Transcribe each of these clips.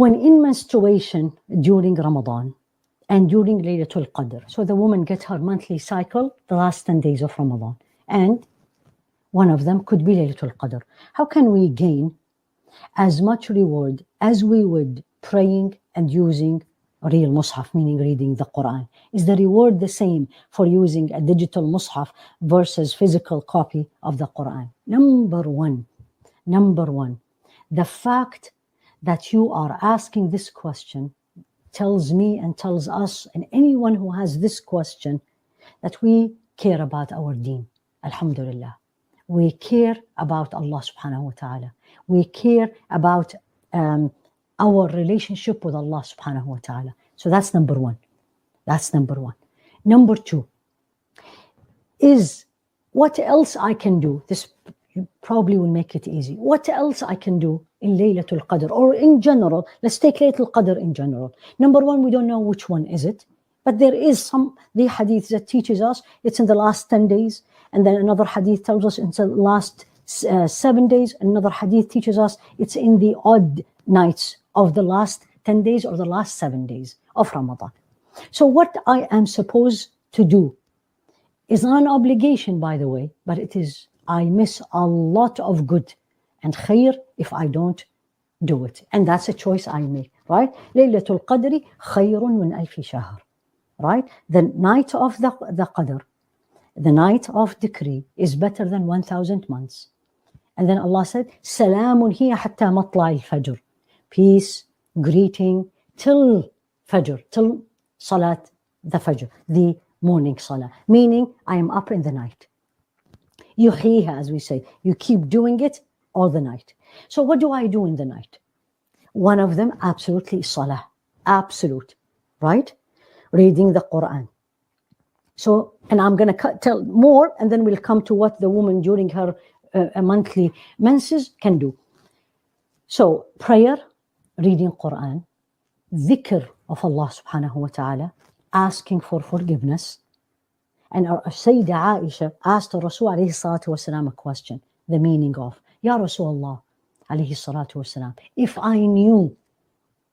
when in menstruation during Ramadan and during Laylatul Qadr. So the woman gets her monthly cycle, the last 10 days of Ramadan. And one of them could be Laylatul Qadr. How can we gain as much reward as we would praying and using real mushaf, meaning reading the Quran? Is the reward the same for using a digital mushaf versus physical copy of the Quran? Number one, the fact that you are asking this question tells me and tells us and anyone who has this question that we care about our deen. Alhamdulillah. We care about Allah subhanahu wa ta'ala. We care about our relationship with Allah subhanahu wa ta'ala. So that's number one. Number two is what else I can do. This probably will make it easy. What else I can do in Laylatul Qadr or in general? Let's take Laylatul Qadr in general. Number one, we don't know which one is it, but there is the hadith that teaches us it's in the last 10 days. And then another hadith tells us it's in the last 7 days. Another hadith teaches us it's in the odd nights of the last 10 days or the last 7 days of Ramadan. So what I am supposed to do is not an obligation, by the way, but it is, I miss a lot of good and khair if I don't do it. And that's a choice I make, right? Laylatul Qadri khayrun min alfi shahr, right? The night of the Qadr, the night of decree is better than 1,000 months. And then Allah said, Salamun hiya hatta matla al-fajr. Peace, greeting, till Fajr, till Salat the Fajr, the morning Salah. Meaning, I am up in the night. Yuhiha, as we say, you keep doing it all the night. So what do I do in the night? One of them, absolutely Salah. Absolute, right? Reading the Quran. So, and I'm going to tell more, and then we'll come to what the woman during her monthly menses can do. So, prayer, reading Quran, dhikr of Allah subhanahu wa ta'ala, asking for forgiveness. And our Sayyidah Aisha asked Rasul alayhi salatu wasalam a question, the meaning of, Ya Rasulullah alayhi salatu wasalam, if I knew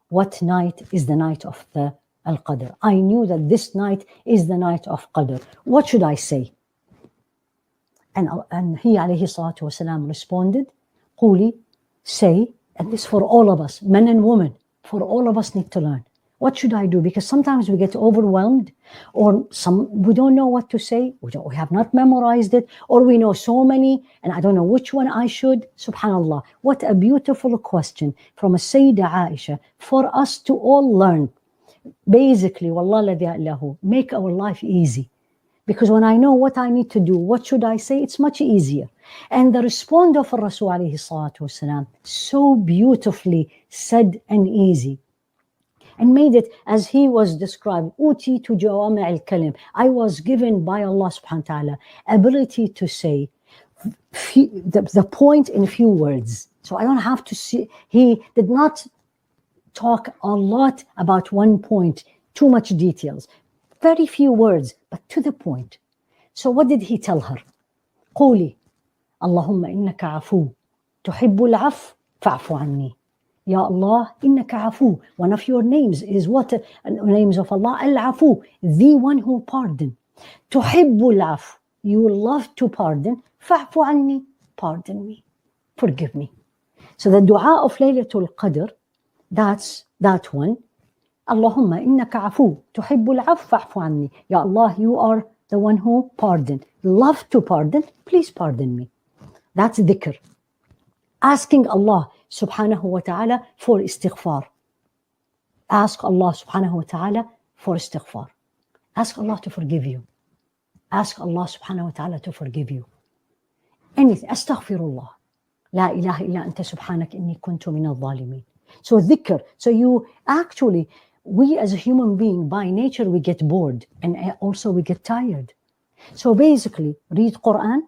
what night is the night of the Al-Qadr, I knew that this night is the night of Qadr, what should I say? And he alayhi salatu wasalam responded, Quli, say, and this for all of us, men and women, for all of us need to learn. What should I do? Because sometimes we get overwhelmed, or we don't know what to say, we have not memorized it, or we know so many, and I don't know which one I should. Subhanallah, what a beautiful question from a Sayyidah Aisha for us to all learn. Basically, wallah ladhi make our life easy. Because when I know what I need to do, what should I say, it's much easier. And the response of Rasul alayhi salatu wasalam, so beautifully said and easy. And made it as he was described, Uti tu jawami al-kalim. I was given by Allah subhanahu wa ta'ala ability to say the point in a few words. So I don't have to see, he did not talk a lot about one point, too much details. Very few words, but to the point. So what did he tell her? قولي اللهم إنك عفو تحب العفو فاعف عني. Ya Allah, innaka afu. One of your names is what? Names of Allah, al-afu, the one who pardon. Tuhibbul afu. You love to pardon. Fa'fu anni. Pardon me. Forgive me. So the dua of Laylatul Qadr, that's that one. Allahumma innaka afu. Tuhibbul afu fa'fu anni. Ya Allah, you are the one who pardon. Love to pardon. Please pardon me. That's dhikr. Asking Allah subhanahu wa ta'ala for istighfar. Ask Allah subhanahu wa ta'ala for istighfar. Ask Allah to forgive you. Ask Allah subhanahu wa ta'ala to forgive you. Anything. Astaghfirullah. La ilaha illa anta subhanak inni kuntu min al-zalimin. So dhikr. So you actually, we as a human being, by nature, we get bored. And also we get tired. So basically, read Quran,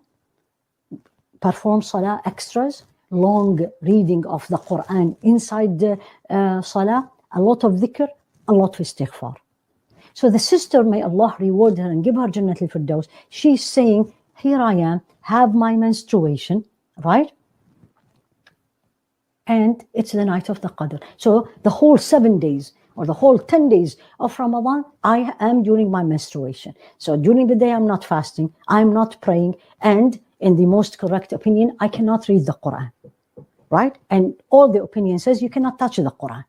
perform salah extras, long reading of the Quran inside the salah, a lot of dhikr, a lot of istighfar. So the sister, may Allah reward her and give her Jannah al-Firdaus, she's saying, here I am, have my menstruation, right? and it's the night of the Qadr. So the whole 7 days or the whole 10 days of Ramadan, I am during my menstruation. So during the day, I'm not fasting, I'm not praying, and in the most correct opinion, I cannot read the Quran, right? And all the opinion says you cannot touch the Quran.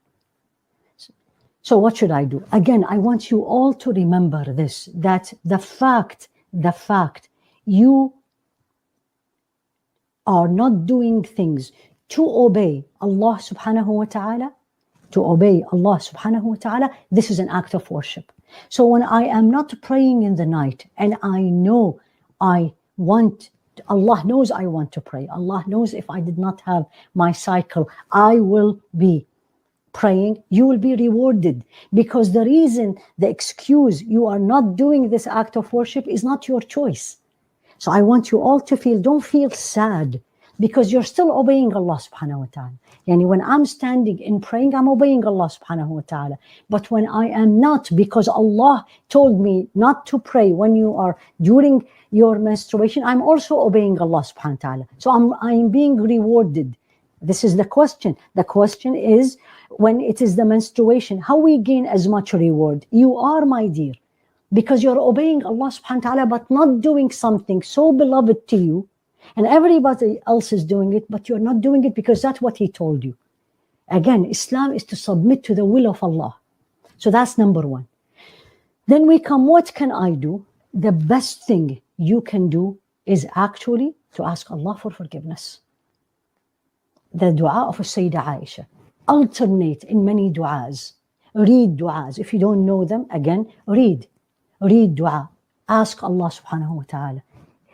So what should I do? Again, I want you all to remember this, that the fact you are not doing things to obey Allah subhanahu wa ta'ala, this is an act of worship. So when I am not praying in the night and I know I want, Allah knows I want to pray. Allah knows if I did not have my cycle, I will be praying, you will be rewarded, because the reason, the excuse you are not doing this act of worship is not your choice. So I want you all to feel, don't feel sad, because you're still obeying Allah subhanahu wa ta'ala. Yani when I'm standing in praying, I'm obeying Allah subhanahu wa ta'ala. But when I am not, because Allah told me not to pray when you are during your menstruation, I'm also obeying Allah subhanahu wa ta'ala. So I'm being rewarded. This is the question. The question is, when it is the menstruation, how we gain as much reward? You are, my dear, because you're obeying Allah subhanahu wa ta'ala, but not doing something so beloved to you, and everybody else is doing it, but you're not doing it because that's what He told you. Again, Islam is to submit to the will of Allah. So that's number one. Then we come, what can I do? The best thing you can do is actually to ask Allah for forgiveness. The dua of Sayyidah Aisha. Alternate in many du'as. Read du'as. If you don't know them, again, read dua. Ask Allah subhanahu wa ta'ala.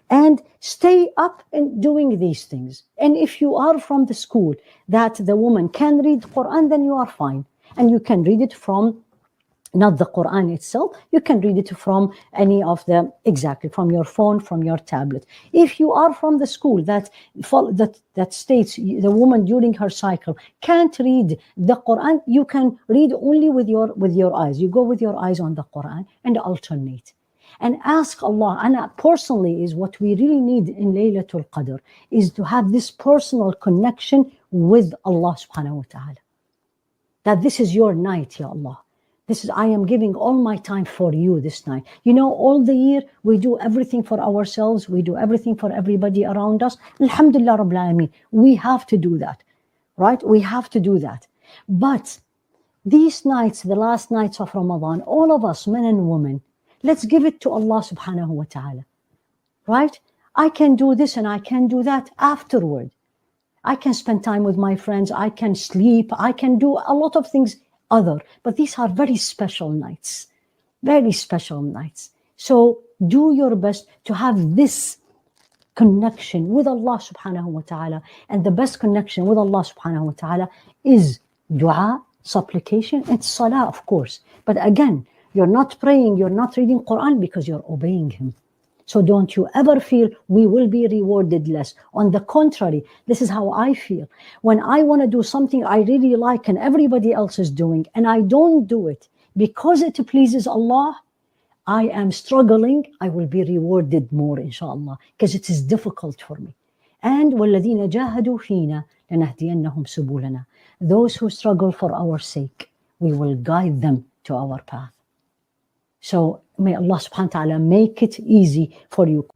And stay up in doing these things. And if you are from the school that the woman can read Quran, then you are fine. And you can read it from, not the Quran itself, you can read it from any of the, exactly, from your phone, from your tablet. If you are from the school that states the woman during her cycle can't read the Quran, you can read only with your eyes. You go with your eyes on the Quran and alternate. And ask Allah, and personally is what we really need in Laylatul Qadr, is to have this personal connection with Allah subhanahu wa ta'ala. That this is your night, Ya Allah. I am giving all my time for you this night. You know, all the year we do everything for ourselves, we do everything for everybody around us. Alhamdulillah Rabbil Alameen. We have to do that, right? We have to do that. But these nights, the last nights of Ramadan, all of us, men and women, let's give it to Allah subhanahu wa ta'ala, right? I can do this and I can do that afterward. I can spend time with my friends, I can sleep, I can do a lot of things other, but these are very special nights, very special nights. So do your best to have this connection with Allah subhanahu wa ta'ala, and the best connection with Allah subhanahu wa ta'ala is dua, supplication, and salah, of course. But again, you're not praying, you're not reading Quran because you're obeying Him. So don't you ever feel we will be rewarded less. On the contrary, this is how I feel. When I want to do something I really like and everybody else is doing, and I don't do it because it pleases Allah, I am struggling. I will be rewarded more, inshallah, because it is difficult for me. And وَالَّذِينَ جَاهَدُوا فِينَا لَنَهْدِيَنَّهُمْ سُبُلَنَا. Those who struggle for our sake, we will guide them to our path. So may Allah subhanahu wa ta'ala make it easy for you.